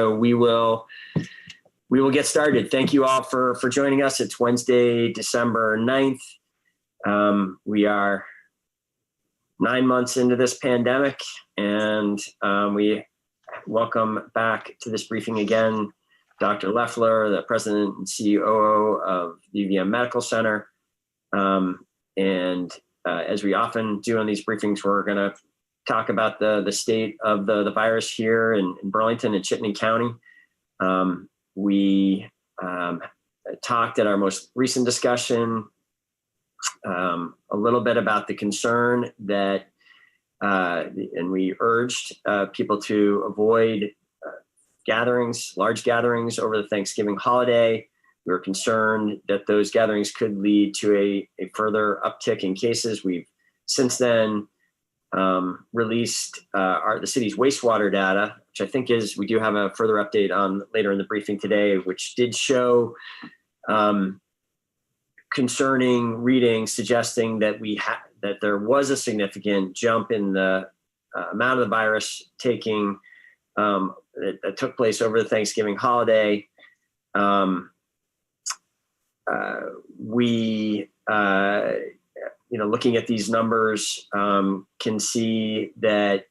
So we will get started. Thank you all for joining us. It's Wednesday, December 9th. We are 9 months into this pandemic, and we welcome back to this briefing again Dr. Loeffler, the President and COO of UVM Medical Center. As we often do on these briefings, we're going to talk about the state of the virus here in Burlington and Chittenden County. We talked at our most recent discussion a little bit about the concern that, and we urged people to avoid large gatherings over the Thanksgiving holiday. We were concerned that those gatherings could lead to a further uptick in cases. We've since then released the city's wastewater data, which I think we do have a further update on later in the briefing today, which did show concerning readings suggesting that that there was a significant jump in the amount of the virus that took place over the Thanksgiving holiday. Looking at these numbers, can see that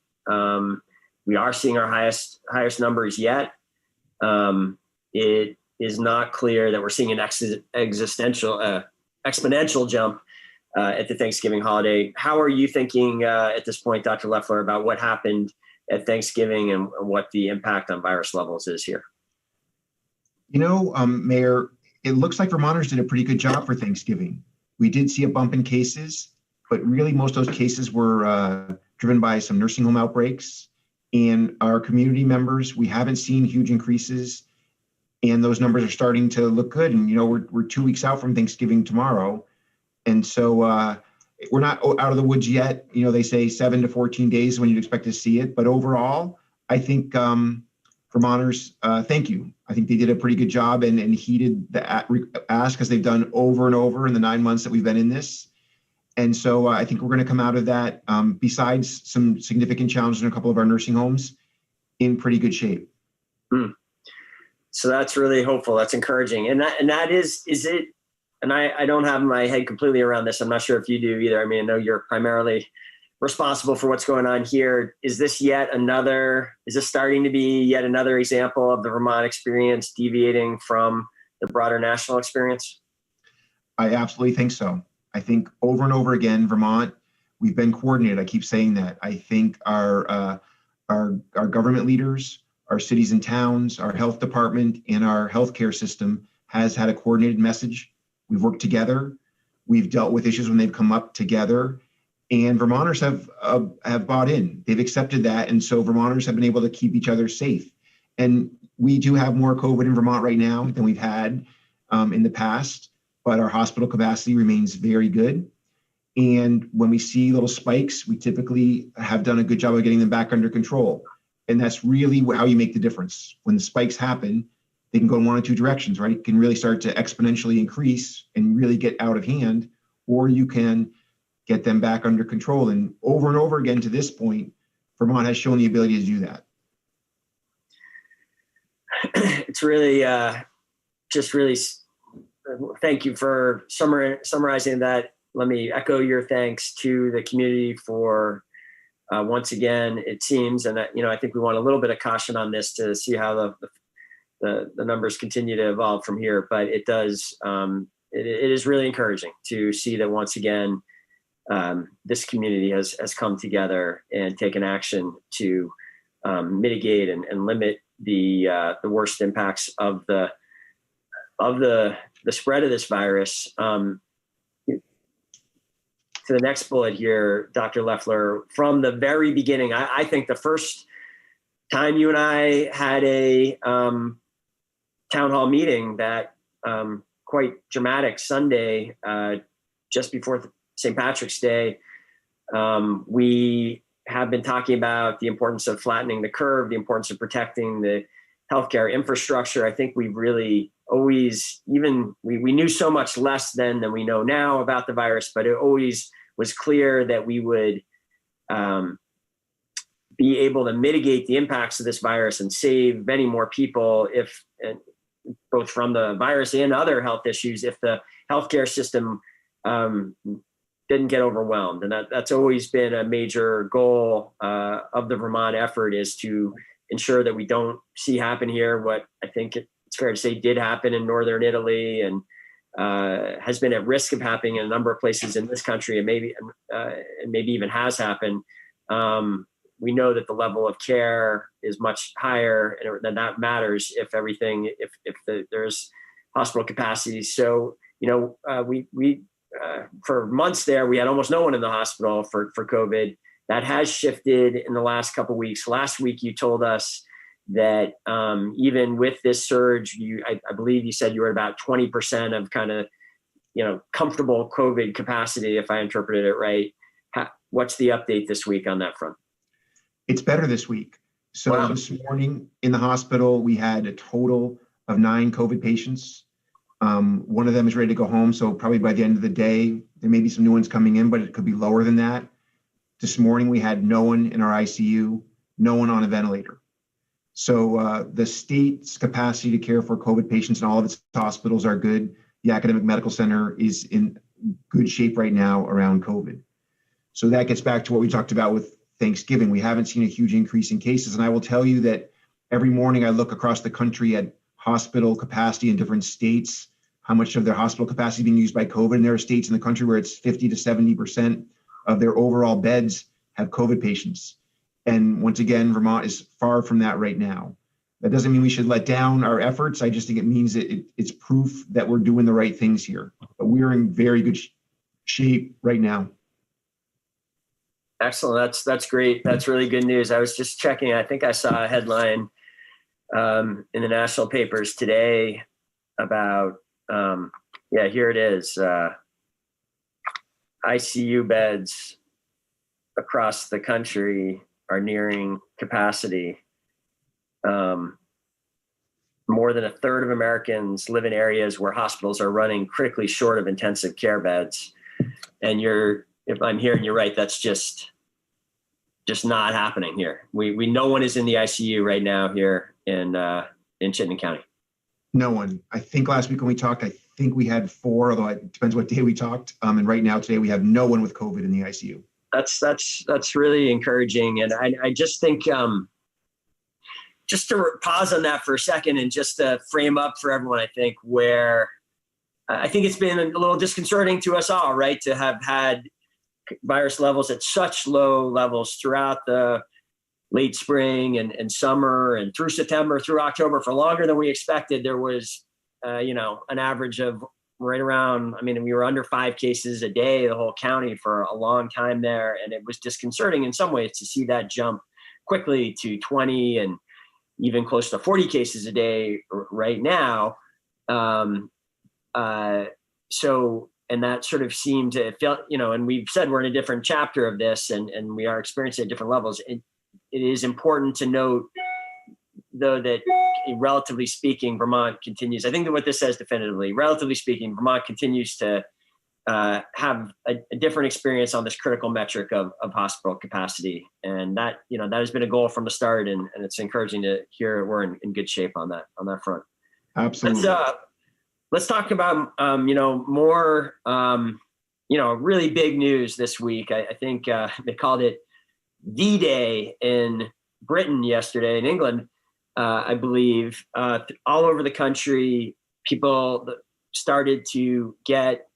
we are seeing our highest numbers yet. It is not clear that we're seeing an exponential jump at the Thanksgiving holiday. How are you thinking at this point, Dr. Loeffler, about what happened at Thanksgiving and what the impact on virus levels is here? Mayor, it looks like Vermonters did a pretty good job for Thanksgiving. We did see a bump in cases, but really most of those cases were driven by some nursing home outbreaks. And our community members, we haven't seen huge increases, and those numbers are starting to look good. And, we're 2 weeks out from Thanksgiving tomorrow. And so we're not out of the woods yet. They say 7 to 14 days when you'd expect to see it. But overall, I think Vermonters, thank you. I think they did a pretty good job and heeded the ask, as they've done over and over in the 9 months that we've been in this. And so I think we're going to come out of that, besides some significant challenges in a couple of our nursing homes, in pretty good shape. So that's really hopeful. That's encouraging. And that is it? And I don't have my head completely around this. I'm not sure if you do either. I mean, I know you're primarily responsible for what's going on here. Is this starting to be yet another example of the Vermont experience deviating from the broader national experience? I absolutely think so. I think over and over again, Vermont, we've been coordinated. I keep saying that. I think our government leaders, our cities and towns, our health department, and our healthcare system has had a coordinated message. We've worked together. We've dealt with issues when they've come up together, and Vermonters have bought in. They've accepted that, and so Vermonters have been able to keep each other safe. And we do have more COVID in Vermont right now than we've had in the past, but our hospital capacity remains very good. And when we see little spikes, we typically have done a good job of getting them back under control. And that's really how you make the difference. When the spikes happen, they can go in one or two directions, right? It can really start to exponentially increase and really get out of hand, or you can get them back under control. And over again to this point, Vermont has shown the ability to do that. It's really, thank you for summarizing that. Let me echo your thanks to the community for once again, it seems, and I think we want a little bit of caution on this to see how the numbers continue to evolve from here. But it does, it is really encouraging to see that once again, this community has come together and taken action to mitigate and limit the worst impacts of the spread of this virus. To the next bullet here, Dr. Loeffler, from the very beginning, I think the first time you and I had a town hall meeting, that quite dramatic Sunday, just before St. Patrick's Day, we have been talking about the importance of flattening the curve, the importance of protecting the healthcare infrastructure. I think we really always, we knew so much less then than we know now about the virus, but it always was clear that we would be able to mitigate the impacts of this virus and save many more people, both from the virus and other health issues, if the healthcare system didn't get overwhelmed. And that's always been a major goal of the Vermont effort, is to ensure that we don't see happen here what I think it's fair to say did happen in northern Italy, and has been at risk of happening in a number of places in this country, and maybe even has happened. We know that the level of care is much higher, and that matters if there's hospital capacity. So we for months there, we had almost no one in the hospital for COVID. That has shifted in the last couple of weeks. Last week, you told us that even with this surge, I believe you said you were at about 20% of kind of, comfortable COVID capacity, if I interpreted it right. What's the update this week on that front? It's better this week. So Wow. This morning in the hospital, we had a total of 9 COVID patients. One of them is ready to go home. So probably by the end of the day, there may be some new ones coming in, but it could be lower than that. This morning, we had no one in our ICU, no one on a ventilator. So the state's capacity to care for COVID patients in all of its hospitals are good. The academic medical center is in good shape right now around COVID. So that gets back to what we talked about with Thanksgiving. We haven't seen a huge increase in cases. And I will tell you that every morning I look across the country at hospital capacity in different states, how much of their hospital capacity is being used by COVID. And there are states in the country where it's 50 to 70% of their overall beds have COVID patients. And once again, Vermont is far from that right now. That doesn't mean we should let down our efforts. I just think it means it's proof that we're doing the right things here. But we're in very good shape right now. Excellent. That's great. That's really good news. I was just checking. I think I saw a headline in the national papers today about, here it is. ICU beds across the country are nearing capacity. More than a third of Americans live in areas where hospitals are running critically short of intensive care beds. And if I'm hearing you right, that's just not happening here. We no one is in the ICU right now here in Chittenden County. No one. I think last week when we talked, I think we had 4, although it depends what day we talked. And right now, today, we have no one with COVID in the ICU. That's really encouraging. And I just think, just to pause on that for a second and just to frame up for everyone, I think where I think it's been a little disconcerting to us all, right? To have had virus levels at such low levels throughout the late spring and summer and through September, through October, for longer than we expected. There was, an average of right around, we were under 5 cases a day, the whole county for a long time there. And it was disconcerting in some ways to see that jump quickly to 20 and even close to 40 cases a day right now. And that sort of seemed to feel, and we've said we're in a different chapter of this and we are experiencing at different levels. It is important to note, though, that relatively speaking, Vermont continues, I think that what this says definitively, relatively speaking, Vermont continues to have a different experience on this critical metric of hospital capacity. And that has been a goal from the start. And it's encouraging to hear we're in good shape on that front. Absolutely. Let's talk about, more, really big news this week. I think they called it D-Day in Britain yesterday, in England, I believe. All over the country, people started to get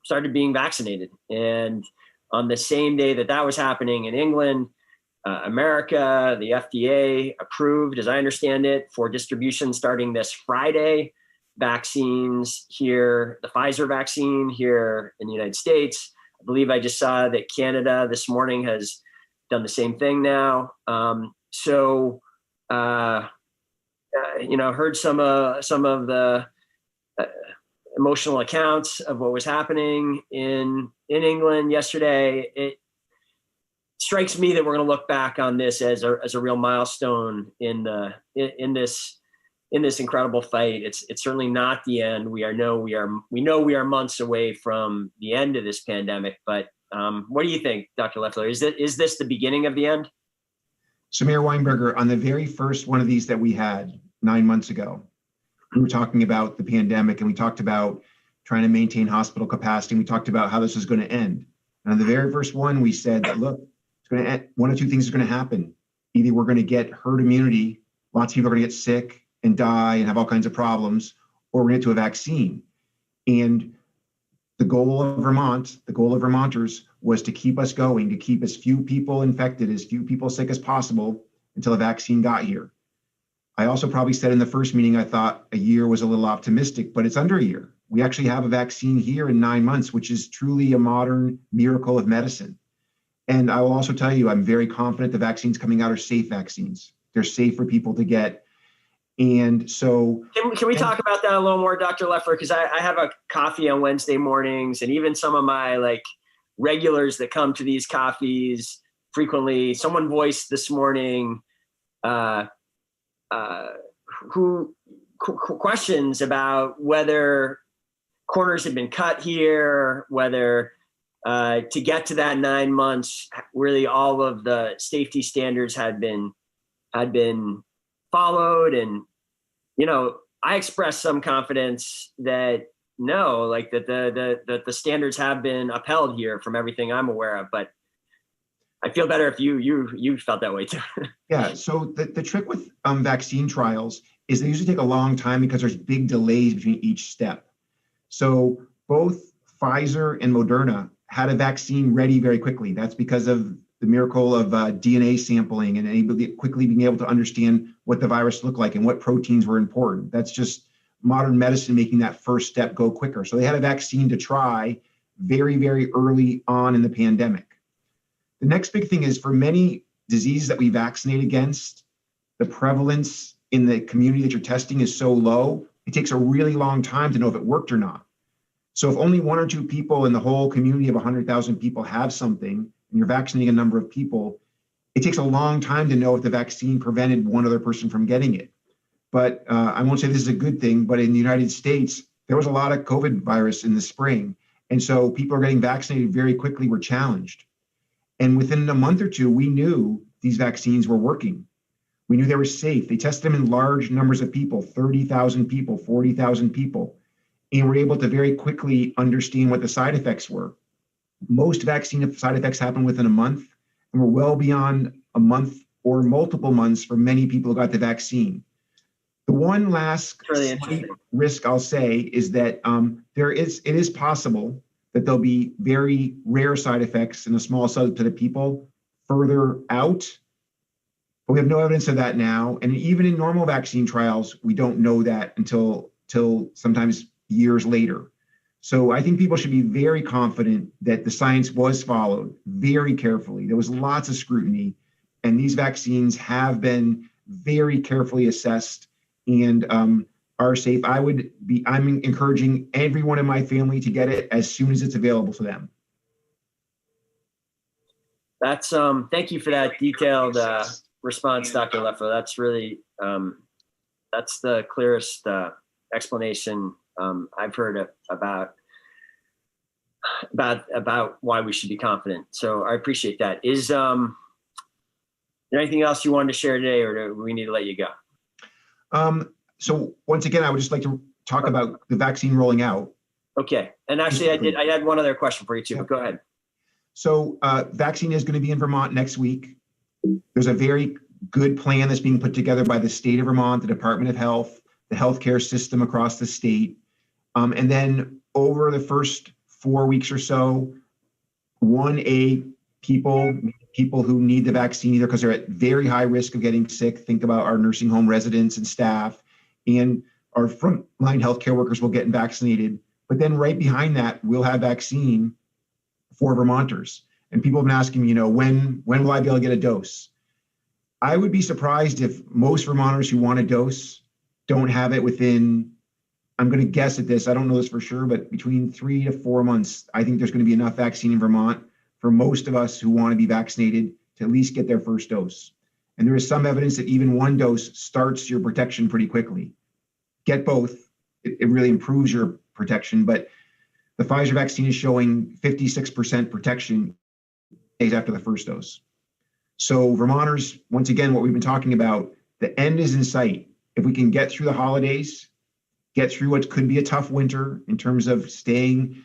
started being vaccinated. And on the same day that was happening in England, America, the FDA approved, as I understand it, for distribution starting this Friday, vaccines here, the Pfizer vaccine here in the United Some I believe I just saw that Canada this morning has done the same thing now. Heard some of the emotional accounts of what was happening in England yesterday. It strikes me that we're going to look back on this as a real milestone in this incredible fight. It's certainly not the end. We know we are months away from the end of this pandemic. But what do you think, Dr. Loeffler? Is this the beginning of the end? So Mayor Weinberger, on the very first one of these that we had 9 months ago, we were talking about the pandemic and we talked about trying to maintain hospital capacity. And we talked about how this was going to end. And on the very first one, we said that, look, it's going to end. One of 2 things is going to happen. Either we're going to get herd immunity, lots of people are going to get sick and die and have all kinds of problems, or we're going to get to a vaccine. And the goal of Vermont, the goal of Vermonters was to keep us going, to keep as few people infected, as few people sick as possible until a vaccine got here. I also probably said in the first meeting, I thought a year was a little optimistic, but it's under a year. We actually have a vaccine here in 9 months, which is truly a modern miracle of medicine. And I will also tell you, I'm very confident the vaccines coming out are safe vaccines. They're safe for people to get. And so can we talk about that a little more, Dr. Loeffler? Because I have a coffee on Wednesday mornings, and even some of my regulars that come to these coffees frequently, someone voiced this morning who questions about whether corners have been cut here, whether to get to that 9 months, really all of the safety standards had been followed. And, I expressed some confidence that no, that the standards have been upheld here from everything I'm aware of. But I feel better if you felt that way too. Yeah. So the trick with vaccine trials is they usually take a long time because there's big delays between each step. So both Pfizer and Moderna had a vaccine ready very quickly. That's because of the miracle of DNA sampling and quickly being able to understand what the virus looked like and what proteins were important. That's just modern medicine making that first step go quicker. So they had a vaccine to try very, very early on in the pandemic. The next big thing is for many diseases that we vaccinate against, the prevalence in the community that you're testing is so low, it takes a really long time to know if it worked or not. So if only 1 or 2 people in the whole community of 100,000 people have something, and you're vaccinating a number of people, it takes a long time to know if the vaccine prevented one other person from getting it. But I won't say this is a good thing, but in the United States, there was a lot of COVID virus in the spring. And so people are getting vaccinated very quickly were challenged. And within a month or two, we knew these vaccines were working. We knew they were safe. They tested them in large numbers of people, 30,000 people, 40,000 people, and were able to very quickly understand what the side effects were. Most vaccine side effects happen within a month, and we're well beyond a month or multiple months for many people who got the vaccine. The one last Really slight risk I'll say is that it is possible that there'll be very rare side effects in a small subset of people further out. But we have no evidence of that now. And even in normal vaccine trials, we don't know that until sometimes years later. So I think people should be very confident that the science was followed very carefully. There was lots of scrutiny, and these vaccines have been very carefully assessed and are safe. I'm encouraging everyone in my family to get it as soon as it's available to them. That's thank you for that detailed response, Dr. Leffler. That's really that's the clearest explanation I've heard about why we should be confident. So I appreciate that. Is there anything else you wanted to share today, or do we need to let you go? So once again, I would just like to talk about the vaccine rolling out. Okay. And actually, I had one other question for you too, but go ahead. So vaccine is going to be in Vermont next week. There's a very good plan that's being put together by the state of Vermont, the Department of Health, the healthcare system across the state. And then over the first 4 weeks or so, 1A people who need the vaccine either because they're at very high risk of getting sick. Think about our nursing home residents and staff, and our frontline healthcare workers will get vaccinated. But then right behind that, we'll have vaccine for Vermonters. And people have been asking me, when will I be able to get a dose? I would be surprised if most Vermonters who want a dose don't have it within, I'm going to guess at this, I don't know this for sure, but between 3 to 4 months. I think there's going to be enough vaccine in Vermont for most of us who want to be vaccinated to at least get their first dose. And there is some evidence that even one dose starts your protection pretty quickly. Get both, it really improves your protection, but the Pfizer vaccine is showing 56% protection days after the first dose. So Vermonters, once again, what we've been talking about, the end is in sight. If we can get through the holidays, get through what could be a tough winter in terms of staying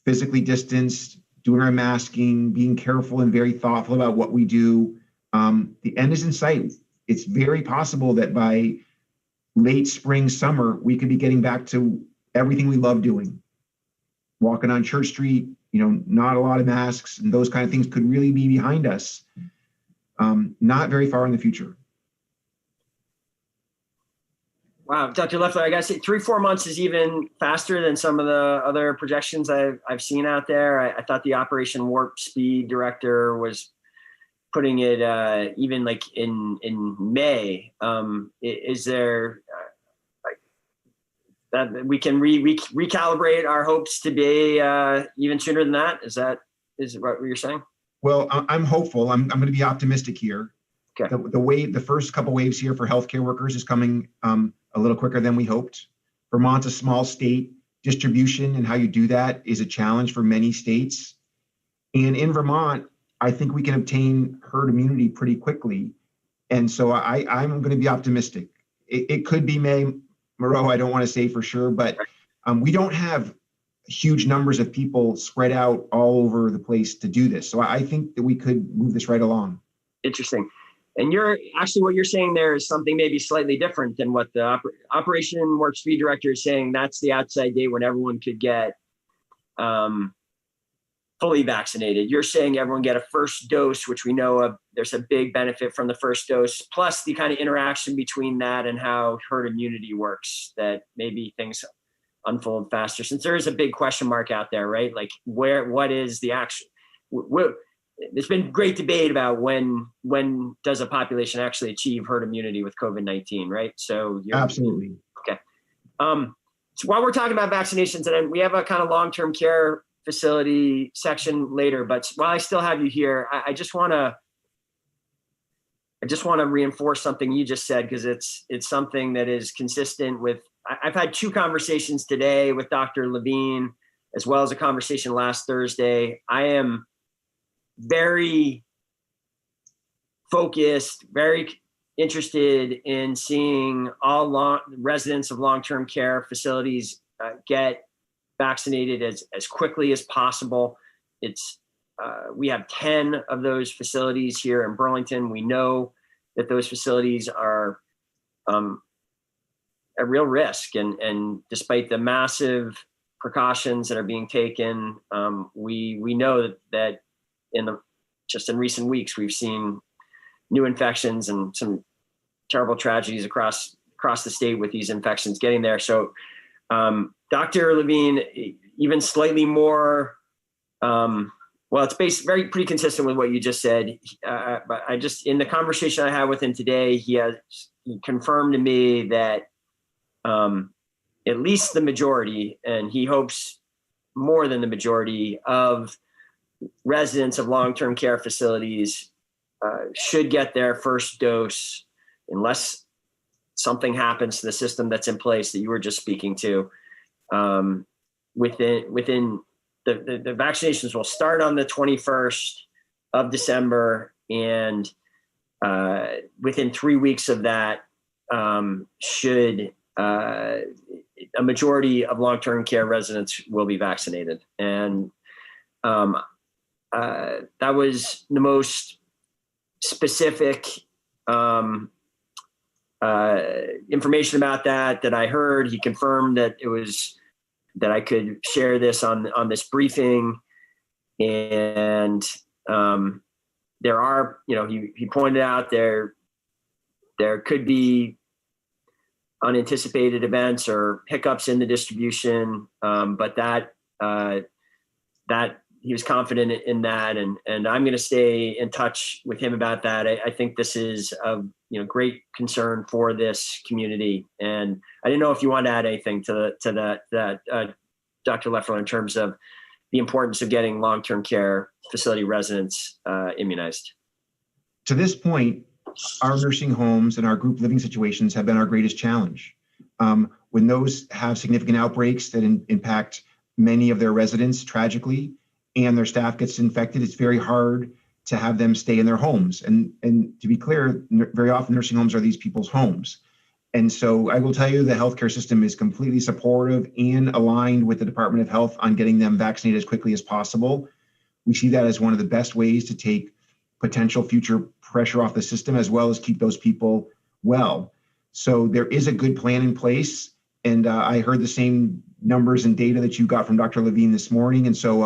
physically distanced, doing our masking, being careful and very thoughtful about what we do, the end is in sight. It's very possible that by late spring, summer, we could be getting back to everything we love doing. Walking on Church Street, not a lot of masks and those kind of things could really be behind us, not very far in the future. Wow, Dr. Leffler, I gotta say 3-4 months is even faster than some of the other projections I've seen out there. I thought the Operation Warp Speed director was putting it even like in May. Is there that we can recalibrate our hopes to be even sooner than that? Is what you're saying? Well, I'm hopeful. I'm going to be optimistic here. Okay. The first couple waves here for healthcare workers is coming a little quicker than we hoped. Vermont's a small state. Distribution and how you do that is a challenge for many states. And in Vermont, I think we can obtain herd immunity pretty quickly. And so I'm going to be optimistic. It could be May, Moreau, I don't want to say for sure, but we don't have huge numbers of people spread out all over the place to do this. So I think that we could move this right along. Interesting. And what you're saying there is something maybe slightly different than what the Operation Warp Speed director is saying. That's the outside date when everyone could get fully vaccinated. You're saying everyone get a first dose, which we know of. There's a big benefit from the first dose, plus the kind of interaction between that and how herd immunity works, that maybe things unfold faster, since there is a big question mark out there, right? Like what is the action? There's been great debate about when does a population actually achieve herd immunity with COVID-19, right? So absolutely. Okay. So while we're talking about vaccinations, and we have a kind of long-term care facility section later, but while I still have you here, I just want to reinforce something you just said, because it's something that is consistent with. I've had two conversations today with Dr. Levine, as well as a conversation last Thursday. I am very focused, very interested in seeing all residents of long-term care facilities get vaccinated as quickly as possible. We have 10 of those facilities here in Burlington. We know that those facilities are at real risk, and despite the massive precautions that are being taken, we know that just in recent weeks we've seen new infections and some terrible tragedies across the state with these infections getting there. So Dr. Levine, even slightly more, it's pretty consistent with what you just said. But in the conversation I had with him today, he confirmed to me that at least the majority, and he hopes more than the majority of residents of long-term care facilities should get their first dose, unless something happens to the system that's in place that you were just speaking to. Within the vaccinations will start on the 21st of December, and within 3 weeks of that, a majority of long-term care residents will be vaccinated. And that was the most specific information about that I heard. He confirmed that that I could share this on this briefing. And there are, he pointed out there could be unanticipated events or hiccups in the distribution, but that he was confident in that, and I'm going to stay in touch with him about that. I think this is of great concern for this community, and I didn't know if you want to add anything to that, Dr. Leffler, in terms of the importance of getting long-term care facility residents immunized. To this point, our nursing homes and our group living situations have been our greatest challenge. When those have significant outbreaks that impact many of their residents tragically, and their staff gets infected, it's very hard to have them stay in their homes. And to be clear, very often nursing homes are these people's homes. And so I will tell you the healthcare system is completely supportive and aligned with the Department of Health on getting them vaccinated as quickly as possible. We see that as one of the best ways to take potential future pressure off the system, as well as keep those people well. So there is a good plan in place. And I heard the same numbers and data that you got from Dr. Levine this morning. And so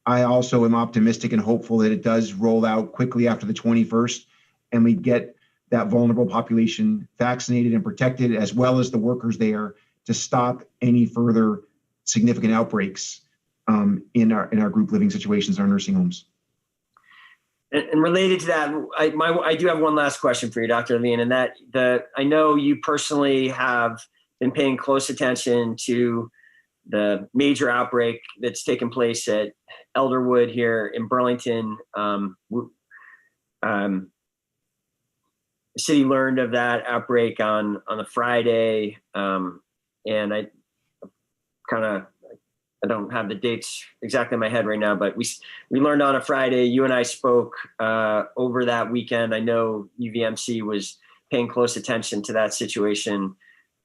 I also am optimistic and hopeful that it does roll out quickly after the 21st, and we get that vulnerable population vaccinated and protected, as well as the workers there, to stop any further significant outbreaks in our group living situations, our nursing homes. And related to that, I do have one last question for you, Dr. Levine, and I know you personally have been paying close attention to the major outbreak that's taken place at Elderwood here in Burlington. The city learned of that outbreak on a Friday, and I don't have the dates exactly in my head right now, but we learned on a Friday. You and I spoke over that weekend. I know UVMC was paying close attention to that situation.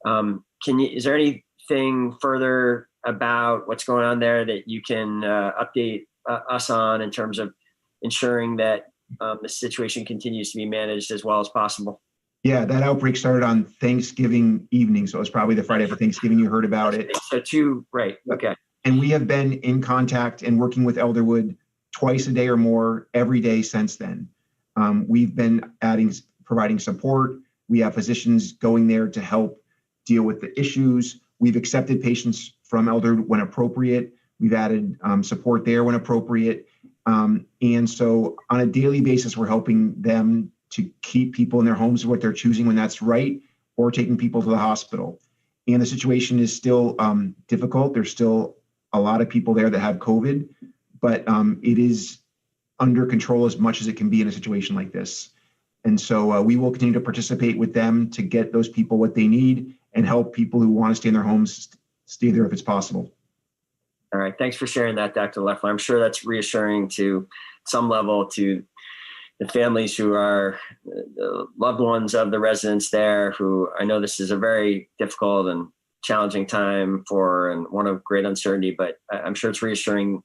Is there anything further about what's going on there that you can update us on in terms of ensuring that the situation continues to be managed as well as possible? Yeah, that outbreak started on Thanksgiving evening, so it was probably the Friday after Thanksgiving you heard about it. So right, okay. And we have been in contact and working with Elderwood twice a day or more every day since then. We've been providing support. We have physicians going there to help deal with the issues. We've accepted patients from Elderwood when appropriate. We've added support there when appropriate. And so on a daily basis, we're helping them to keep people in their homes, what they're choosing when that's right, or taking people to the hospital. And the situation is still difficult. There's still a lot of people there that have COVID, but it is under control as much as it can be in a situation like this. And so we will continue to participate with them to get those people what they need and help people who want to stay in their homes stay there if it's possible. All right. Thanks for sharing that, Dr. Leffler. I'm sure that's reassuring to some level to the families who are the loved ones of the residents there, who I know this is a very difficult and challenging time for, and one of great uncertainty, but I'm sure it's reassuring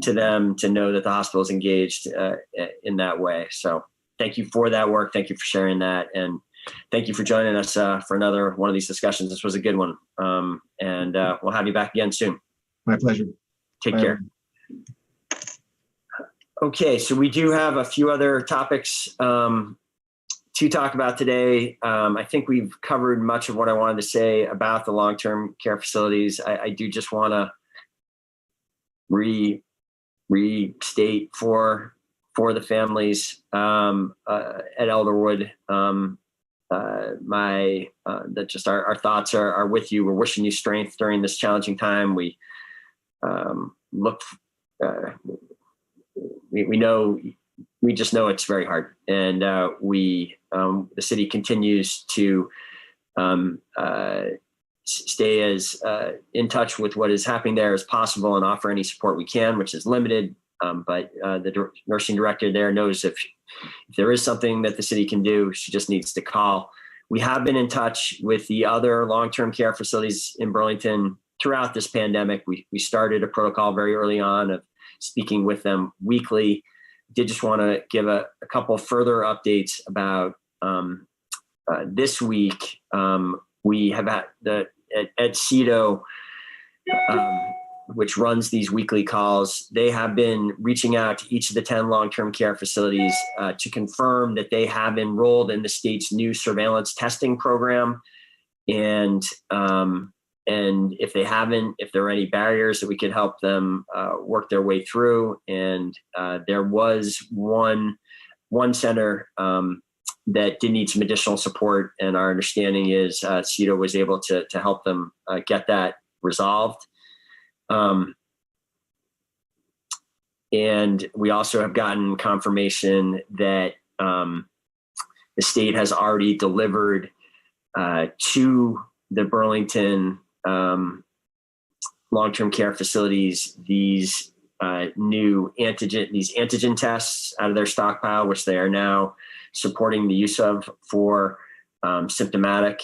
to them to know that the hospital is engaged in that way. So thank you for that work. Thank you for sharing that. And thank you for joining us for another one of these discussions. This was a good one. And we'll have you back again soon. My pleasure. Take care. Okay, so we do have a few other topics to talk about today. I think we've covered much of what I wanted to say about the long-term care facilities. I do just want to restate for the families at Elderwood. That just our thoughts are with you. We're wishing you strength during this challenging time. We just know it's very hard, and the city continues to stay as in touch with what is happening there as possible and offer any support we can, which is limited. But the nursing director there knows if there is something that the city can do, she just needs to call. We have been in touch with the other long-term care facilities in Burlington throughout this pandemic. We started a protocol very early on of speaking with them weekly. Did just want to give a couple further updates about this week. We have at CEDO, which runs these weekly calls, they have been reaching out to each of the 10 long-term care facilities to confirm that they have enrolled in the state's new surveillance testing program. And if they haven't, if there are any barriers that we could help them work their way through. And there was one center that did need some additional support. And our understanding is CEDO was able to help them get that resolved. And we also have gotten confirmation that the state has already delivered to the Burlington long-term care facilities these antigen tests out of their stockpile, which they are now supporting the use of for symptomatic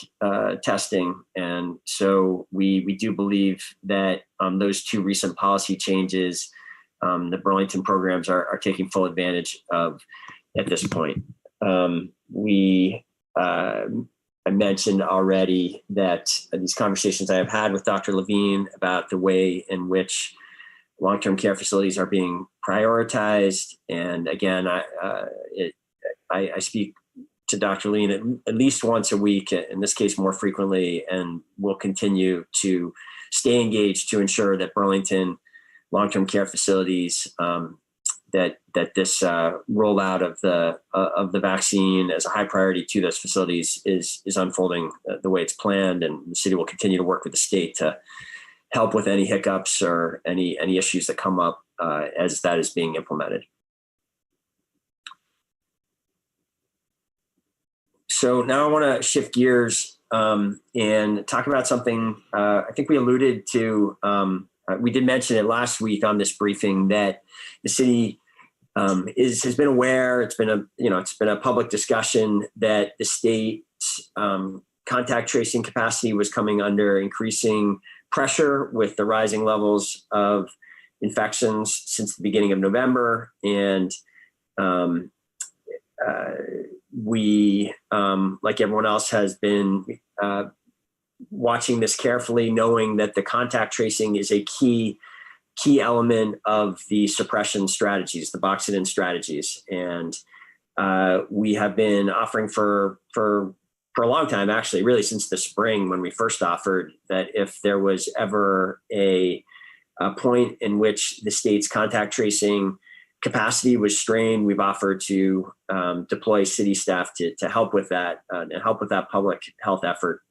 testing. And so we do believe that those two recent policy changes, the Burlington programs are taking full advantage of at this point. I mentioned already that these conversations I have had with Dr. Levine about the way in which long-term care facilities are being prioritized. And again, I speak to Dr. Levine at least once a week, in this case more frequently, and will continue to stay engaged to ensure that Burlington long-term care facilities, that this rollout of the vaccine as a high priority to those facilities is unfolding the way it's planned, and the city will continue to work with the state to help with any hiccups or any issues that come up as that is being implemented. So now I want to shift gears and talk about something I think we alluded to. We did mention it last week on this briefing that the city has been aware. It's been a public discussion that the state's contact tracing capacity was coming under increasing pressure with the rising levels of infections since the beginning of November. And we, like everyone else, has been watching this carefully, knowing that the contact tracing is a key element of the suppression strategies, the box it in strategies. And we have been offering for a long time, actually, really since the spring when we first offered, that if there was ever a point in which the state's contact tracing capacity was strained, we've offered to deploy city staff to help with that and help with that public health effort.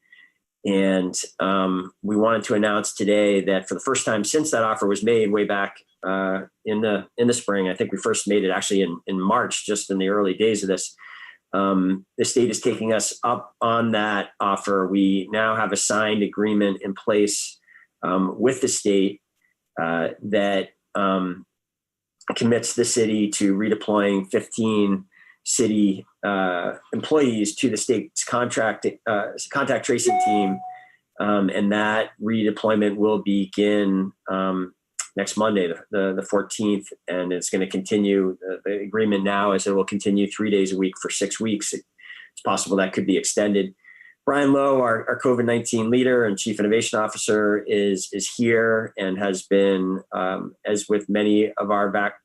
And we wanted to announce today that for the first time since that offer was made way back in the spring, I think we first made it actually in March, just in the early days of this, the state is taking us up on that offer. We now have a signed agreement in place with the state that commits the city to redeploying 15 city employees to the state's contact tracing team. And that redeployment will begin next Monday, the 14th, and it's going to continue. The agreement now is it will continue 3 days a week for 6 weeks. It's possible that could be extended. Brian Lowe, our COVID-19 leader and chief innovation officer, is here and has been, as with many of our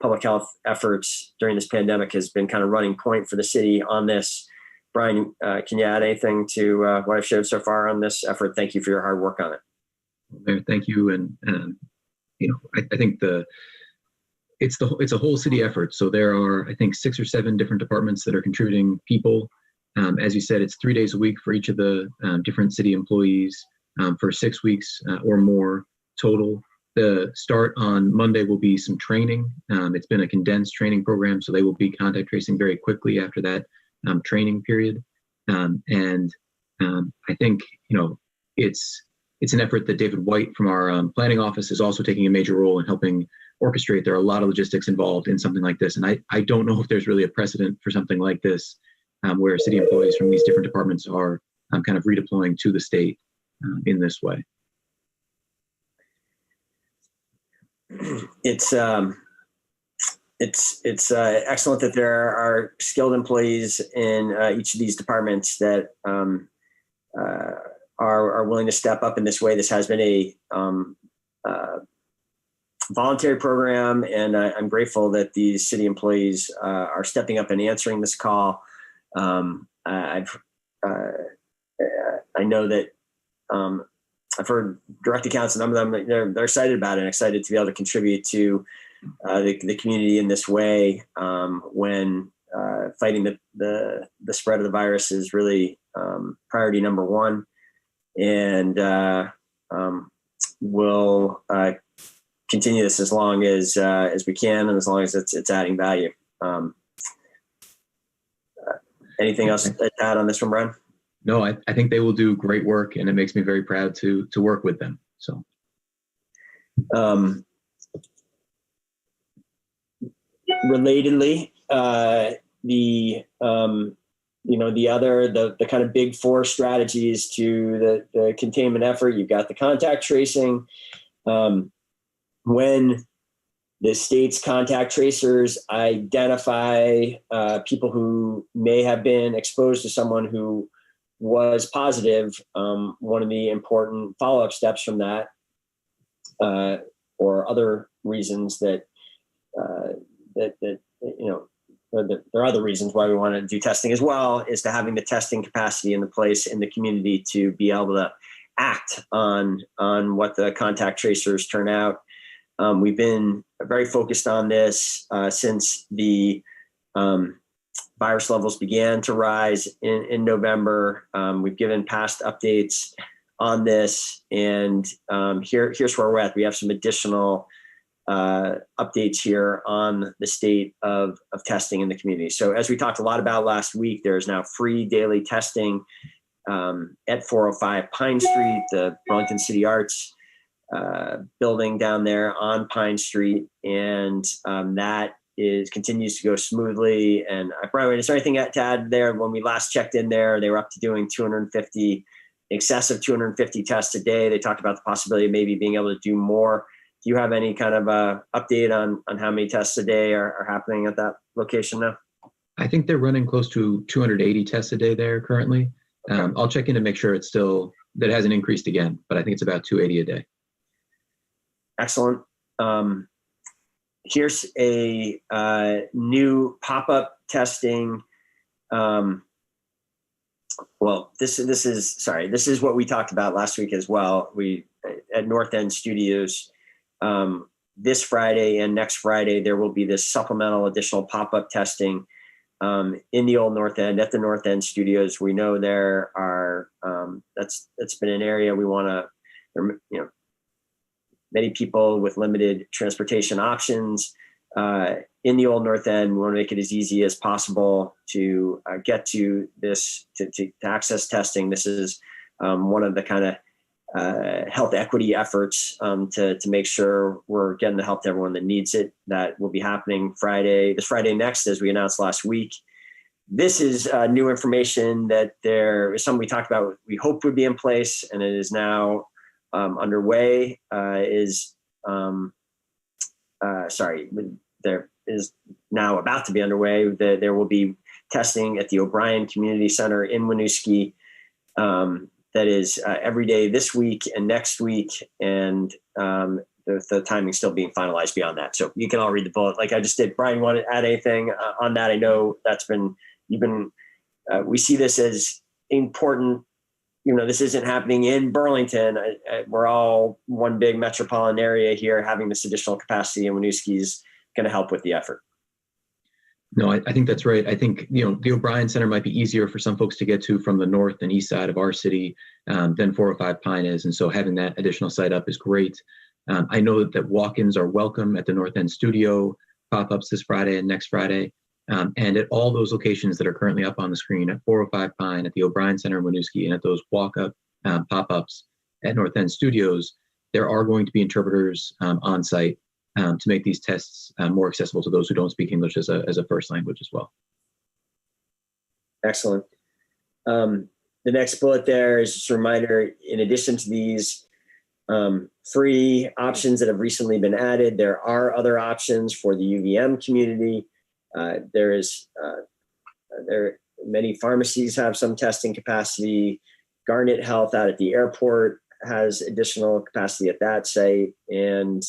public health efforts during this pandemic, has been kind of running point for the city on this. Brian, can you add anything to what I've shared so far on this effort? Thank you for your hard work on it. Mayor, thank you. And I think it's a whole city effort. So there are, I think, 6 or 7 different departments that are contributing people. As you said, it's 3 days a week for each of the different city employees for 6 weeks or more total. The start on Monday will be some training. It's been a condensed training program, so they will be contact tracing very quickly after that training period. And I think, it's an effort that David White from our planning office is also taking a major role in helping orchestrate. There are a lot of logistics involved in something like this. And I don't know if there's really a precedent for something like this where city employees from these different departments are kind of redeploying to the state in this way. It's excellent that there are skilled employees in each of these departments that are willing to step up in this way. This has been a voluntary program, and I'm grateful that these city employees are stepping up and answering this call. I know that I've heard direct accounts, and some of them they're excited about it and excited to be able to contribute to the community in this way when fighting the spread of the virus is really priority number one. And we'll continue this as long as we can, and as long as it's adding value. Anything else to add on this one, Brian? No, I think they will do great work, and it makes me very proud to work with them. So, relatedly, the kind of big 4 strategies to the containment effort. You've got the contact tracing. When the state's contact tracers identify people who may have been exposed to someone who was positive, one of the important follow-up steps from that, or other reasons that there are other reasons why we want to do testing as well, is to having the testing capacity in the place in the community to be able to act on what the contact tracers turn out. We've been very focused on this since the virus levels began to rise in November. We've given past updates on this, and here's where we're at. We have some additional updates here on the state of testing in the community. So as we talked a lot about last week, there is now free daily testing at 405 Pine Street, the Burlington City Arts building down there on Pine Street, and that continues to go smoothly. And Brian, is there anything to add there? When we last checked in there, they were up to doing 250 excess of 250 tests a day. They talked about the possibility of maybe being able to do more. Do you have any kind of update on how many tests a day are happening at that location now? I think they're running close to 280 tests a day there currently. Okay. I'll check in to make sure it's still, that it hasn't increased again, but I think it's about 280 a day. Excellent. Here's a new pop-up testing. Well, this is what we talked about last week as well. We at North End Studios, this Friday and next Friday, there will be this supplemental additional pop-up testing in the old North End at the North End Studios. We know there are that's been an area we want to, many people with limited transportation options in the old North End. We want to make it as easy as possible to get to this, to access testing. This is one of the kind of health equity efforts to make sure we're getting the help to everyone that needs it. That will be happening this Friday next, as we announced last week. This is new information that there is something we talked about, we hoped would be in place, and it is now underway. There is now about to be underway. There will be testing at the O'Brien Community Center in Winooski. That is every day this week and next week, and the timing still being finalized beyond that. So you can all read the bullet like I just did. Brian, you want to add anything on that? I know we see this as important. This isn't happening in Burlington. We're all one big metropolitan area here. Having this additional capacity in Winooski is going to help with the effort. No, I think that's right. I think, the O'Brien Center might be easier for some folks to get to from the north and east side of our city than 405 Pine is. And so having that additional site up is great. I know that walk-ins are welcome at the North End Studio, pop-ups this Friday and next Friday. And at all those locations that are currently up on the screen, at 405 Pine, at the O'Brien Center in Winooski, and at those walk-up pop-ups at North End Studios, there are going to be interpreters on site to make these tests more accessible to those who don't speak English as a first language as well. Excellent. The next bullet there is just a reminder, in addition to these free options that have recently been added, there are other options for the UVM community. Many pharmacies have some testing capacity. Garnet Health out at the airport has additional capacity at that site, and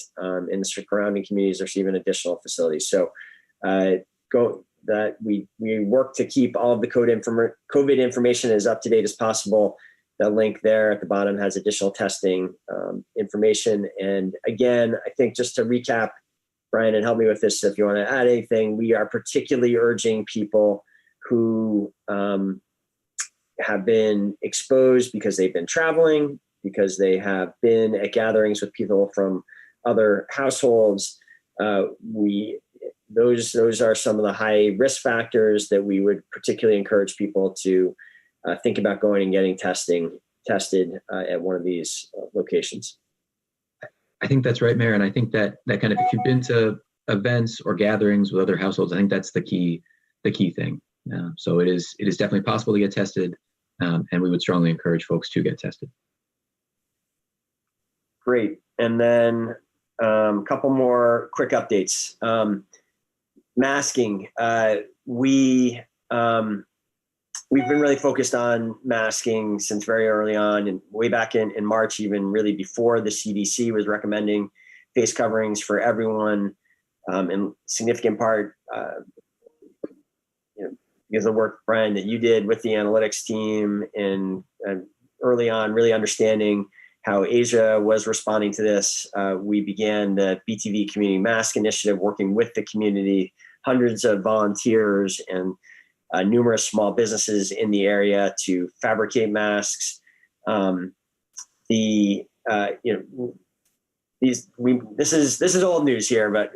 in the surrounding communities, there's even additional facilities. So we work to keep all of the COVID information as up to date as possible. The link there at the bottom has additional testing information. And again, I think just to recap, Brian, and help me with this if you want to add anything, we are particularly urging people who have been exposed because they've been traveling, because they have been at gatherings with people from other households. Those are some of the high risk factors that we would particularly encourage people to think about going and getting tested at one of these locations. I think that's right, Mayor. And I think that kind of, if you've been to events or gatherings with other households, I think that's the key thing. So it is definitely possible to get tested, and we would strongly encourage folks to get tested. Great. And then a couple more quick updates. Masking. We've been really focused on masking since very early on, and way back in March, even really before the CDC was recommending face coverings for everyone, in significant part, because of the work, Brian, that you did with the analytics team, and early on, really understanding how Asia was responding to this. We began the BTV Community Mask Initiative, working with the community, hundreds of volunteers and numerous small businesses in the area to fabricate masks. This is old news here, but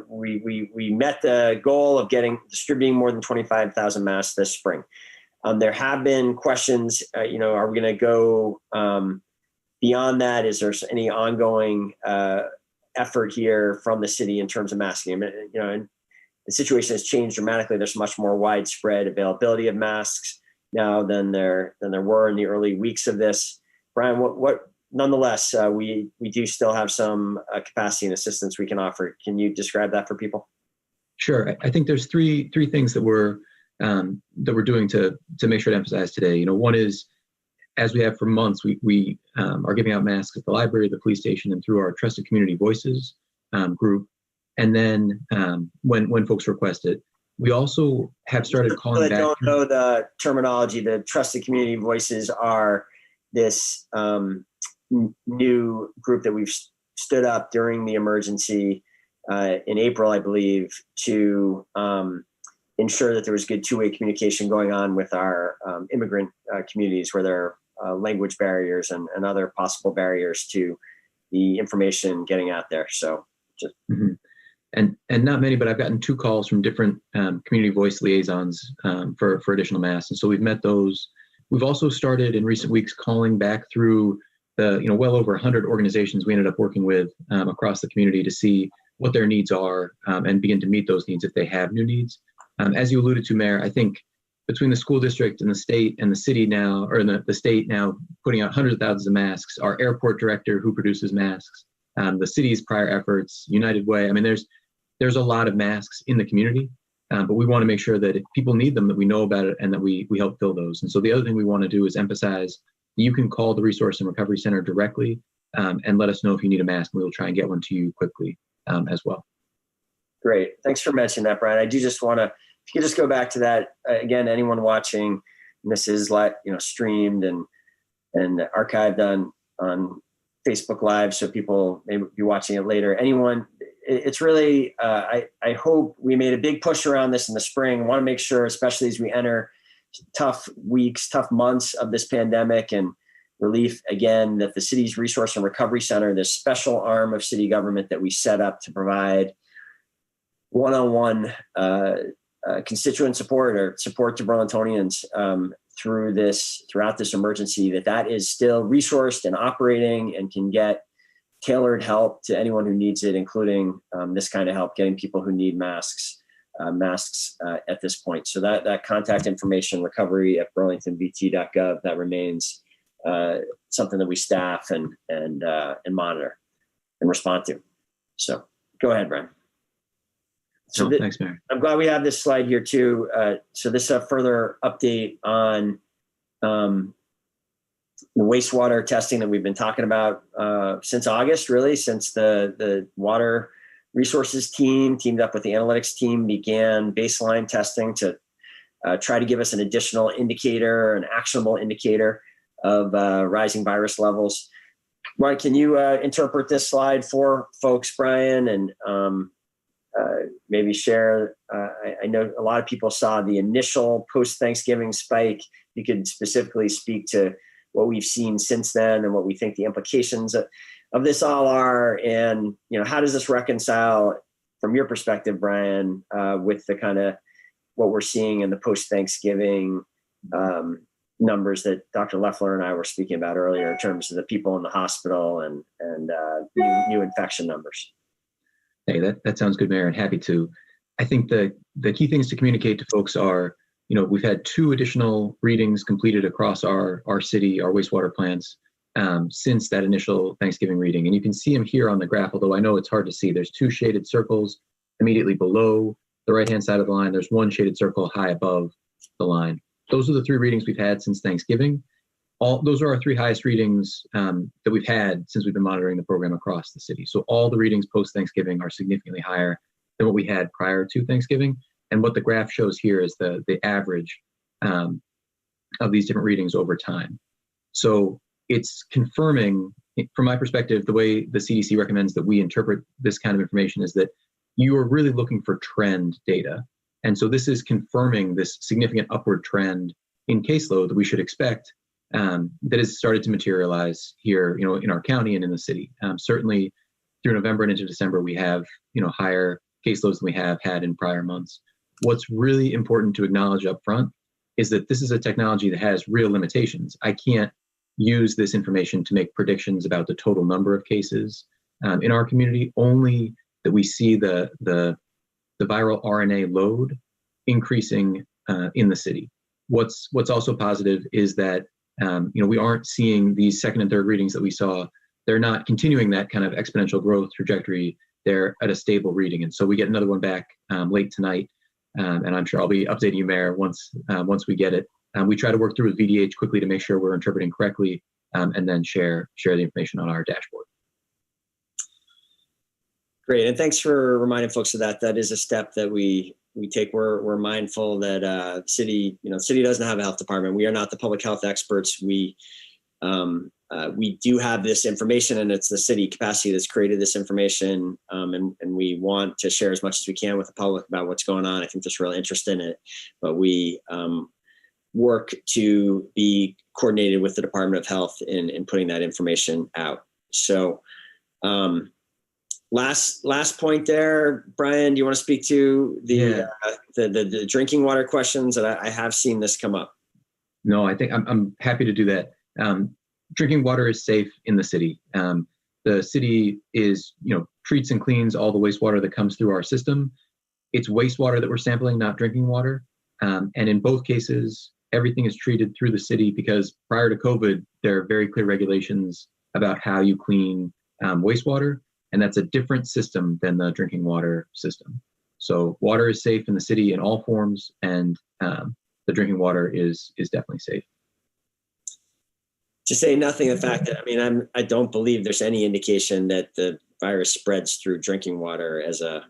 we met the goal of distributing more than 25,000 masks this spring. There have been questions. Are we going to go beyond that? Is there any ongoing effort here from the city in terms of masking? And the situation has changed dramatically. There's much more widespread availability of masks. now than there were in the early weeks of this. Brian, what nonetheless, we do still have some capacity and assistance we can offer. Can you describe that for people? Sure. I think there's three things that we're doing to make sure to emphasize today. One is, as we have for months, we are giving out masks at the library, the police station, and through our Trusted Community Voices group. And then when folks request it, we also have started calling back. Don't know the terminology. The Trusted Community Voices are this new group that we've stood up during the emergency in April, I believe, to ensure that there was good two-way communication going on with our immigrant communities where there are language barriers and other possible barriers to the information getting out there. So just. Mm-hmm. And not many, but I've gotten 2 calls from different community voice liaisons for additional masks. And so we've met those. We've also started in recent weeks calling back through the, well over 100 organizations we ended up working with across the community to see what their needs are and begin to meet those needs if they have new needs. As you alluded to, Mayor, I think between the school district and the state and the city now, or the state now putting out hundreds of thousands of masks, our airport director who produces masks, the city's prior efforts, United Way. I mean, there's a lot of masks in the community, but we want to make sure that if people need them, that we know about it and that we help fill those. And so the other thing we want to do is emphasize that you can call the Resource and Recovery Center directly and let us know if you need a mask, and we will try and get one to you quickly as well. Great. Thanks for mentioning that, Brian. I do just want to, if you could just go back to that again, anyone watching, this is streamed and archived on Facebook Live, so people may be watching it later. Anyone, it's really, I hope we made a big push around this in the spring. I want to make sure, especially as we enter tough weeks, tough months of this pandemic and relief, again, that the city's Resource and Recovery Center, this special arm of city government that we set up to provide one-on-one constituent support or support to Burlingtonians throughout this emergency, that is still resourced and operating and can get tailored help to anyone who needs it, including this kind of help, getting people who need masks at this point. So that contact information, recovery@burlingtonvt.gov, that remains something that we staff and monitor and respond to. So go ahead, Brian. So thanks, Mary. I'm glad we have this slide here too. So this is a further update on the wastewater testing that we've been talking about since August, really, since the water resources team teamed up with the analytics team began baseline testing to try to give us an additional indicator, an actionable indicator of rising virus levels. Brian, can you interpret this slide for folks, Brian, and maybe share, I know a lot of people saw the initial post-Thanksgiving spike. You could specifically speak to what we've seen since then and what we think the implications of this all are. And, how does this reconcile from your perspective, Brian, with the kind of what we're seeing in the post-Thanksgiving numbers that Dr. Leffler and I were speaking about earlier in terms of the people in the hospital and new infection numbers? Hey, that sounds good, Mayor, and happy to. I think the key things to communicate to folks are, we've had 2 additional readings completed across our city, our wastewater plants, since that initial Thanksgiving reading. And you can see them here on the graph, although I know it's hard to see. There's 2 shaded circles immediately below the right-hand side of the line. There's 1 shaded circle high above the line. Those are the 3 readings we've had since Thanksgiving. Those are our 3 highest readings that we've had since we've been monitoring the program across the city. So all the readings post-Thanksgiving are significantly higher than what we had prior to Thanksgiving. And what the graph shows here is the average of these different readings over time. So it's confirming, from my perspective, the way the CDC recommends that we interpret this kind of information is that you are really looking for trend data. And so this is confirming this significant upward trend in caseload that we should expect that has started to materialize here, in our county and in the city. Certainly through November and into December, we have, higher caseloads than we have had in prior months. What's really important to acknowledge up front is that this is a technology that has real limitations. I can't use this information to make predictions about the total number of cases in our community, only that we see the viral RNA load increasing in the city. What's also positive is that we aren't seeing these second and third readings that we saw. They're not continuing that kind of exponential growth trajectory. They're at a stable reading, and so we get another one back late tonight, and I'm sure I'll be updating you, Mayor, once we get it. We try to work through with VDH quickly to make sure we're interpreting correctly, and then share the information on our dashboard. Great, and thanks for reminding folks of that. That is a step that we take. We're mindful that city doesn't have a health department. We are not the public health experts. We do have this information, and it's the city capacity that's created this information, and we want to share as much as we can with the public about what's going on. I think there's real interest in it, but we work to be coordinated with the Department of Health in putting that information out. So last point there, Brian, do you want to speak to the drinking water questions that I have seen this come up? No, I think I'm happy to do that. Drinking water is safe in the city. The city is, treats and cleans all the wastewater that comes through our system. It's wastewater that we're sampling, not drinking water. And in both cases, everything is treated through the city because prior to COVID, there are very clear regulations about how you clean wastewater. And that's a different system than the drinking water system. So water is safe in the city in all forms, and the drinking water is definitely safe. To say nothing of the fact that, I don't believe there's any indication that the virus spreads through drinking water as a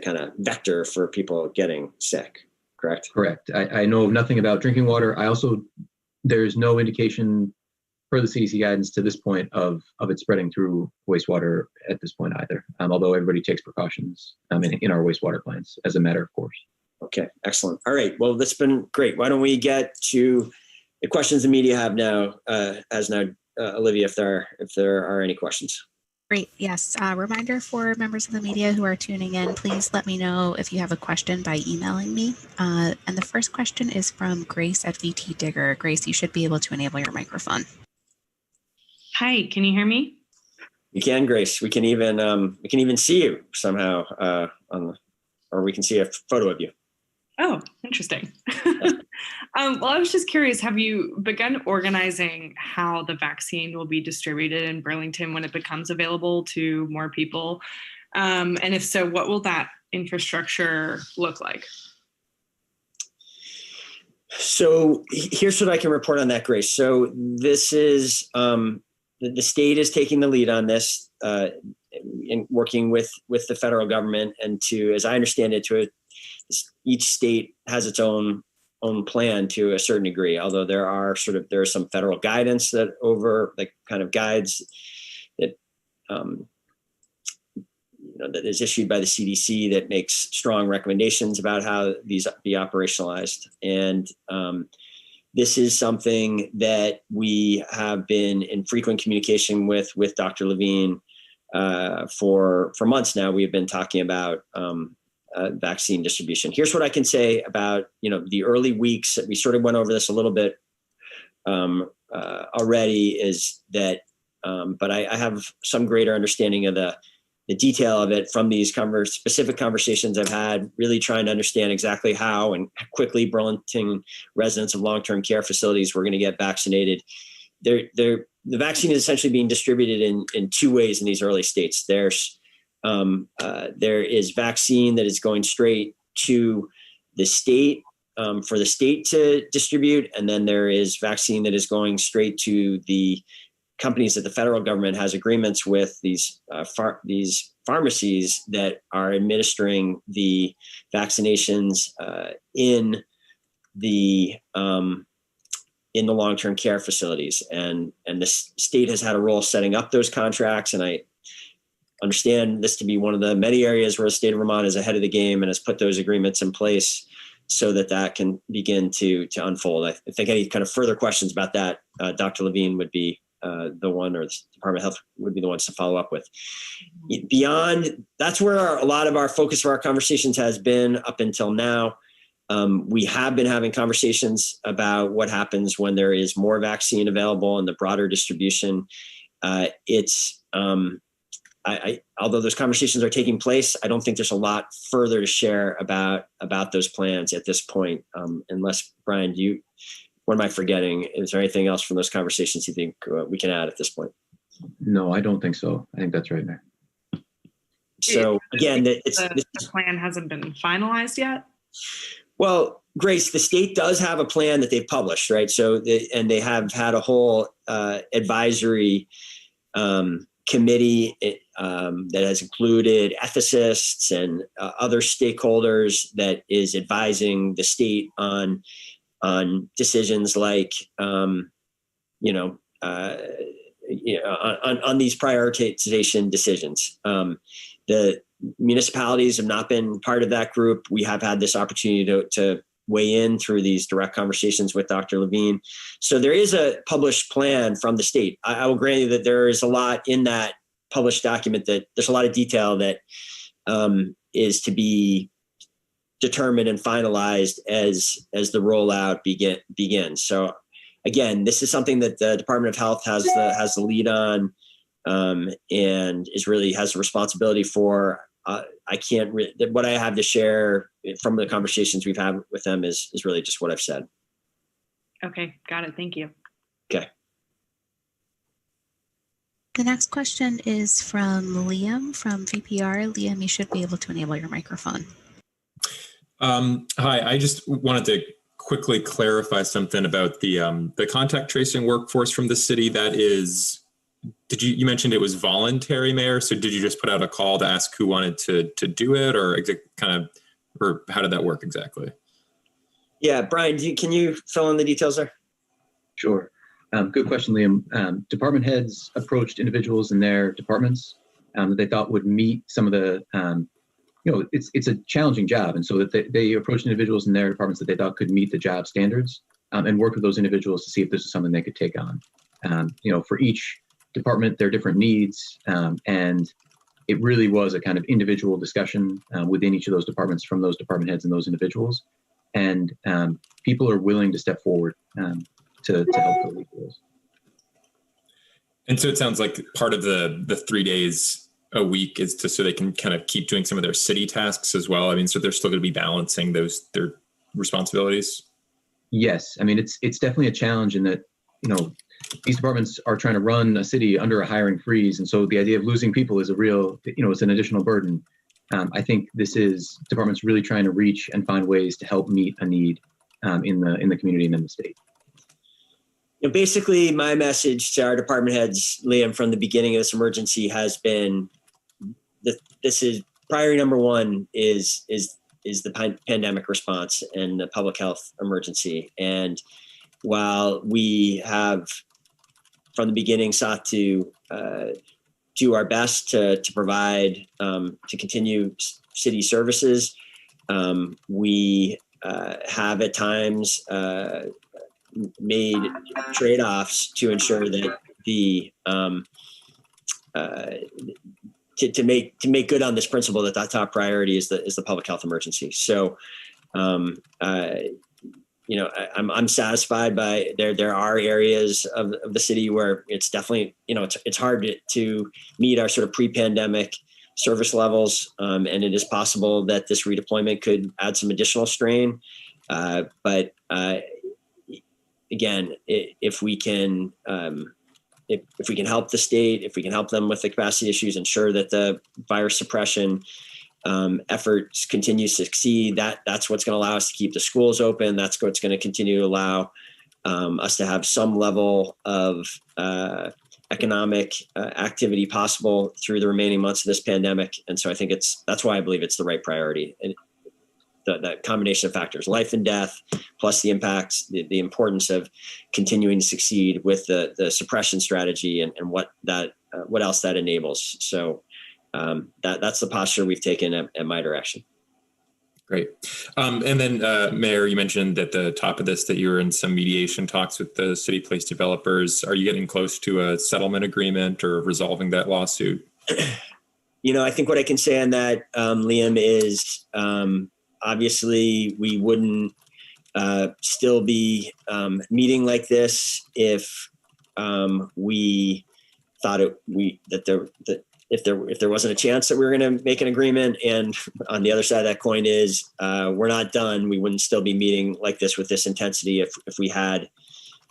kind of vector for people getting sick, correct? Correct. I know nothing about drinking water. There's no indication per the CDC guidance to this point of it spreading through wastewater at this point either, although everybody takes precautions in our wastewater plants as a matter of course. Okay, excellent. All right, well, that's been great. Why don't we get to the questions the media have now, Olivia, if there are any questions. Great. Yes. Reminder for members of the media who are tuning in, please let me know if you have a question by emailing me. And the first question is from Grace at VT Digger. Grace, you should be able to enable your microphone. Hi, can you hear me? You can, Grace. We can even see you somehow or we can see a photo of you. Oh, interesting. Well, I was just curious, have you begun organizing how the vaccine will be distributed in Burlington when it becomes available to more people? And if so, what will that infrastructure look like? So here's what I can report on that, Grace. So this is, the state is taking the lead on this in working with the federal government, and as I understand it, each state has its own plan to a certain degree, although there is some federal guidance that kind of guides that that is issued by the CDC that makes strong recommendations about how these be operationalized. And this is something that we have been in frequent communication with Dr. Levine for months now. We've been talking about vaccine distribution. Here's what I can say about the early weeks. We sort of went over this a little bit already. Is that, but I have some greater understanding of the detail of it from these specific conversations I've had, really trying to understand exactly how and quickly Burlington residents of long-term care facilities were going to get vaccinated. The vaccine is essentially being distributed in two ways in these early states. There is vaccine that is going straight to the state for the state to distribute, and then there is vaccine that is going straight to the companies that the federal government has agreements with, these pharmacies that are administering the vaccinations in the long-term care facilities, and the state has had a role setting up those contracts. And I understand this to be one of the many areas where the state of Vermont is ahead of the game and has put those agreements in place so that can begin to unfold. I think any kind of further questions about that, Dr. Levine would be the one, or the Department of Health would be the ones to follow up with. Beyond, that's where a lot of our focus for our conversations has been up until now. We have been having conversations about what happens when there is more vaccine available and the broader distribution. although those conversations are taking place, I don't think there's a lot further to share about those plans at this point. Unless, Brian, what am I forgetting? Is there anything else from those conversations you think we can add at this point? No, I don't think so. I think that's right, Mayor. So again, the plan hasn't been finalized yet. Well, Grace, the state does have a plan that they've published, right? So, they have had a whole advisory committee that has included ethicists and other stakeholders that is advising the state on decisions like, on these prioritization decisions. The municipalities have not been part of that group. We have had this opportunity to weigh in through these direct conversations with Dr. Levine. So there is a published plan from the state. I will grant you that there is a lot in that published document, that there's a lot of detail that is to be determined and finalized as the rollout begins. So again, this is something that the Department of Health has the lead on, and has the responsibility for. What I have to share from the conversations we've had with them is really just what I've said. Okay, got it. Thank you. Okay. The next question is from Liam from VPR. Liam, you should be able to enable your microphone. Hi, I just wanted to quickly clarify something about the contact tracing workforce from the city. That is, you mentioned it was voluntary, Mayor? So did you just put out a call to ask who wanted to do it, or or how did that work exactly? Yeah, Brian, can you fill in the details there? Sure. Good question, Liam. Department heads approached individuals in their departments that they thought would meet some of the, it's a challenging job. And so that they approached individuals in their departments that they thought could meet the job standards, and worked with those individuals to see if this is something they could take on. For each department, their different needs, and it really was a kind of individual discussion within each of those departments from those department heads and those individuals. And people are willing to step forward to help those goals. And so it sounds like part of the 3 days a week is so they can kind of keep doing some of their city tasks as well. I mean, so they're still going to be balancing their responsibilities. Yes, I mean it's definitely a challenge in that these departments are trying to run a city under a hiring freeze, and so the idea of losing people is a real it's an additional burden. I think this is departments really trying to reach and find ways to help meet a need in the community and in the state. Basically, my message to our department heads, Liam, from the beginning of this emergency has been that this is priority number one is the pandemic response and the public health emergency. And while we have from the beginning sought to do our best to provide to continue city services, we have at times made trade-offs to ensure that to make good on this principle that top priority is the public health emergency. So I'm satisfied by there are areas of the city where it's definitely it's hard to meet our sort of pre-pandemic service levels, and it is possible that this redeployment could add some additional strain, but again, if we can help the state, if we can help them with the capacity issues, ensure that the virus suppression efforts continue to succeed, that's what's going to allow us to keep the schools open. That's what's going to continue to allow us to have some level of economic activity possible through the remaining months of this pandemic. And so I think that's why I believe it's the right priority. And that combination of factors, life and death, plus the impacts, the importance of continuing to succeed with the suppression strategy and what else that enables. So that's the posture we've taken at my direction. Great. And then, Mayor, you mentioned at the top of this that you were in some mediation talks with the city place developers. Are you getting close to a settlement agreement or resolving that lawsuit? I think what I can say on that, Liam, is obviously we wouldn't still be meeting like this if we thought that if there wasn't a chance that we were going to make an agreement. And on the other side of that coin is we're not done. We wouldn't still be meeting like this with this intensity if we had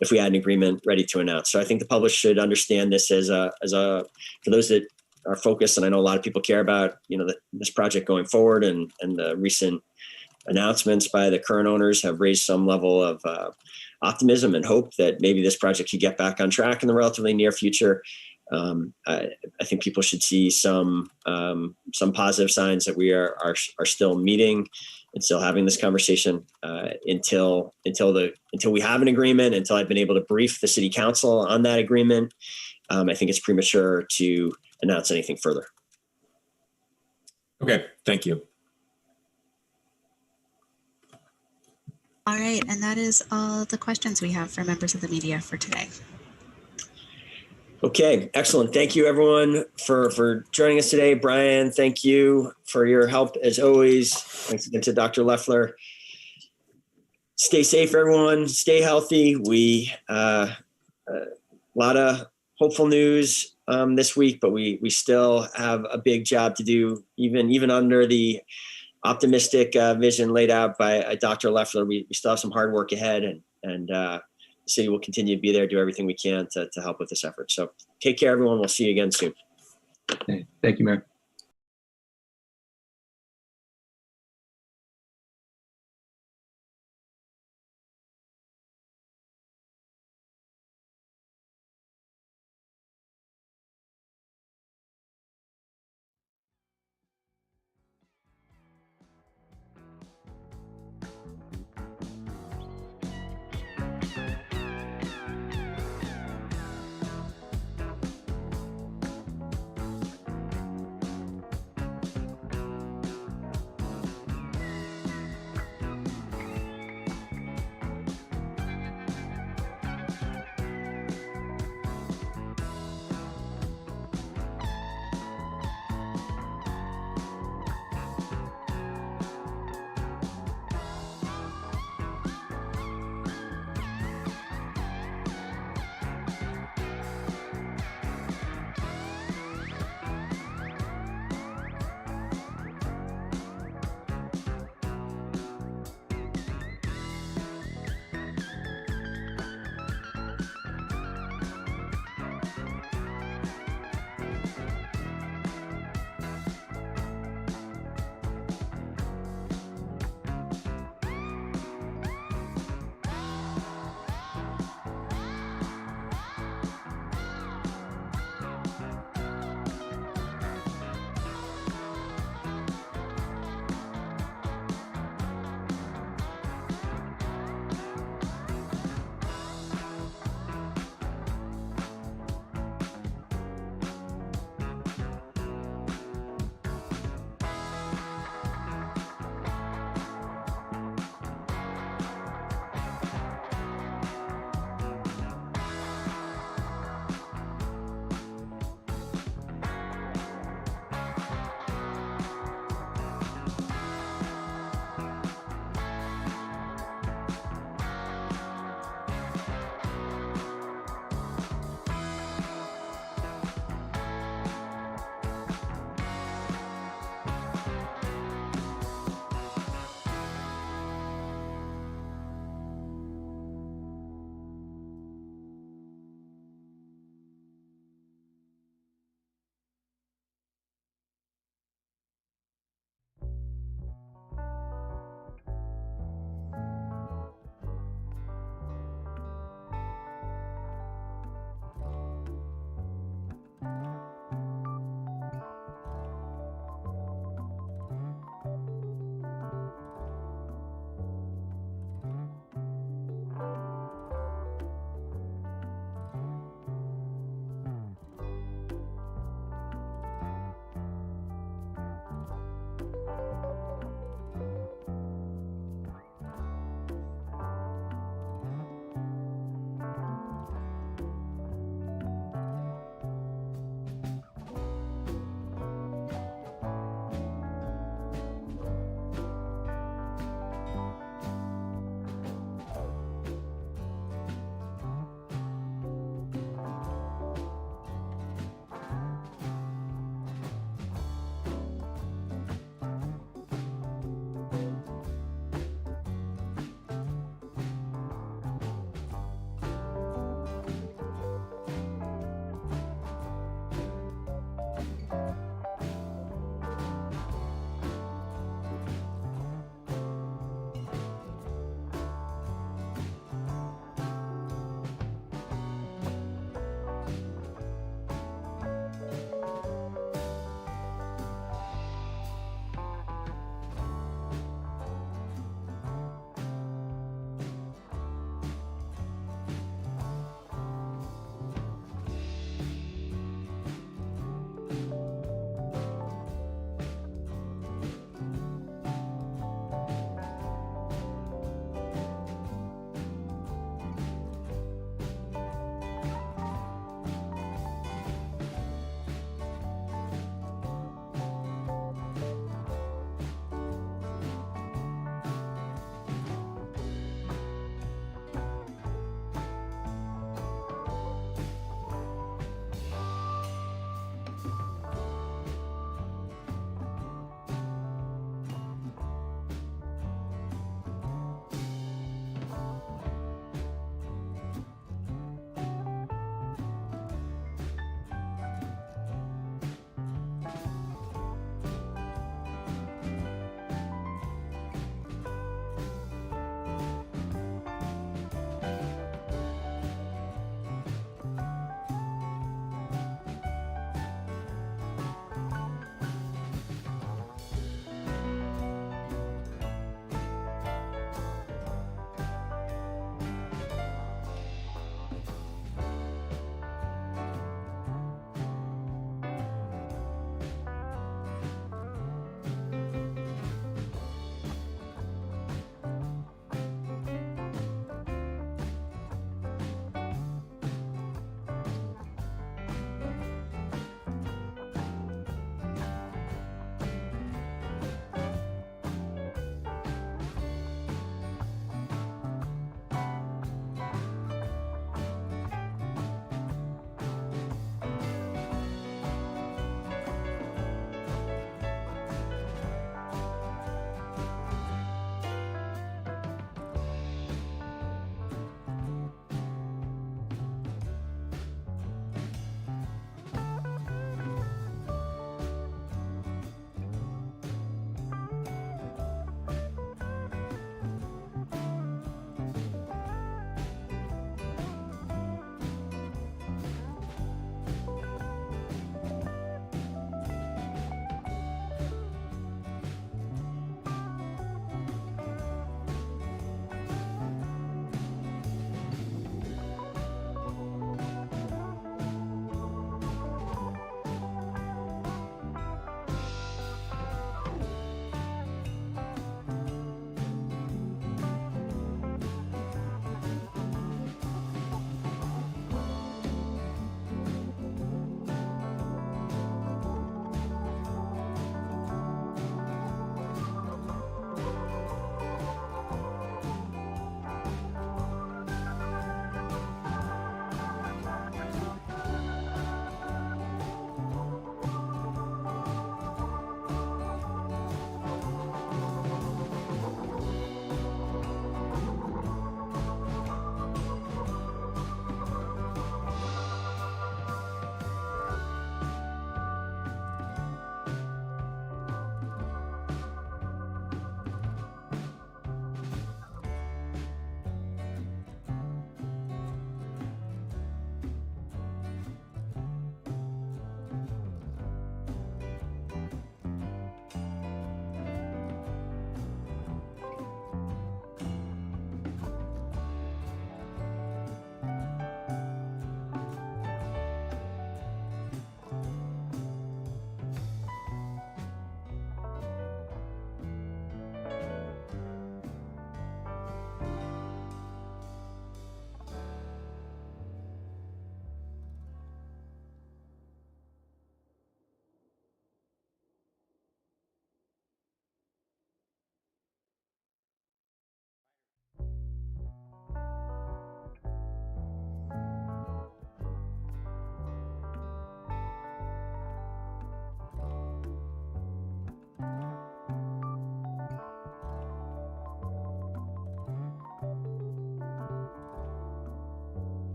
an agreement ready to announce. So I think the public should understand this as a for those that are focused, and I know a lot of people care about, this project going forward, and the recent announcements by the current owners have raised some level of optimism and hope that maybe this project could get back on track in the relatively near future. I think people should see some positive signs that we are still meeting and still having this conversation until we have an agreement, until I've been able to brief the city council on that agreement. I think it's premature to announce anything further. Okay, thank you. All right, and that is all the questions we have for members of the media for today. Okay, excellent. Thank you, everyone, for joining us today. Brian, thank you for your help as always. Thanks again to Dr. Loeffler. Stay safe, everyone. Stay healthy. We a lot of hopeful news this week, but we still have a big job to do, even under the optimistic vision laid out by Dr. Loeffler. We still have some hard work ahead, and the city will continue to be there, do everything we can to help with this effort. So take care, everyone. We'll see you again soon. Thank you, Mayor.